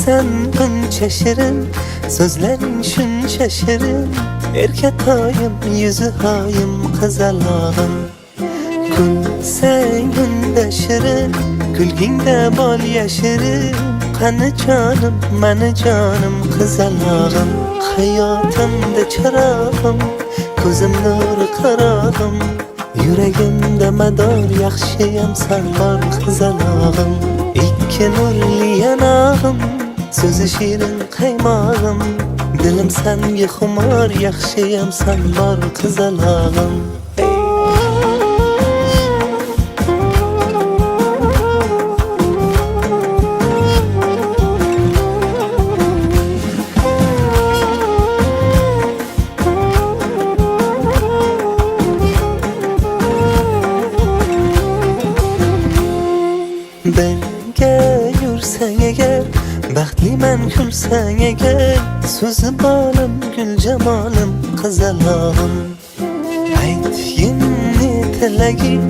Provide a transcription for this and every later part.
sen buncha shirin, so'zlaring shuncha shirin. Erkatoyim, yuzi hoyim, qizalog'im. Kulsang unda shirin, kulgingda bol yashirin. Qani jonim, mani jonim, qizalog'im. Hayotimda chirog'im, ko'zim nuri qarog'im. Yuragimda mador, yaxshiyam sen bor, qizalog'im. Ikki nurli yanog'im, so'zi shirin qaymog'im. Dilim senga xumor, yaxshiyam sen bor, qizalog'im. Birga yursang agar, baxtliman kulsang agar. So'zi bolim, gul jamolim, qizalog'im. Aytgin tilaging,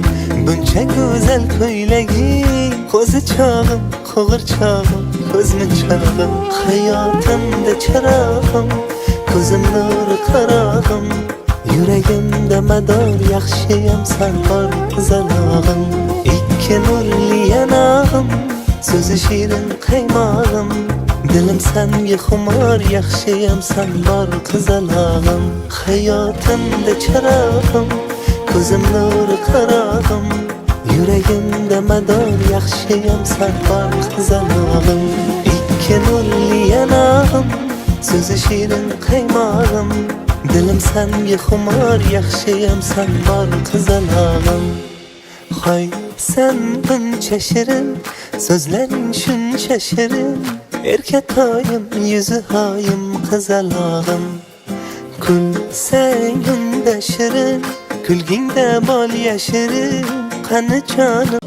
buncha go'zal ko'ylaging. Qo'zi chog'im, qo'g'irchog'im, ko'zmunchog'im. Hayotimda chirog'im, ko'zim nuri qarog'im. Yuragimda mador, yaxshiyam sen bor, qizalog'im. Ikki nurli yanog'im, so'zi shirin qaymog'im. Dilim senga xumor, yaxshiyam sen bor, qizalog'im. Hayotimda chirog'im, ko'zim nuri qarog'im. Yuragimda mador, yaxshiyam sen bor, qizalog'im. Ikki nurli yanog'im, so'zi shirin qaymog'im. Dilim senga xumor, yaxshiyam sen bor, qizalog'im. Hoy sen buncha shirin, so'zlaring shuncha shirin. Erkatoyim, yuzi hoyim, qizalog'im. Kulsang unda shirin, kulgingda bol yashirin. Qani jonim,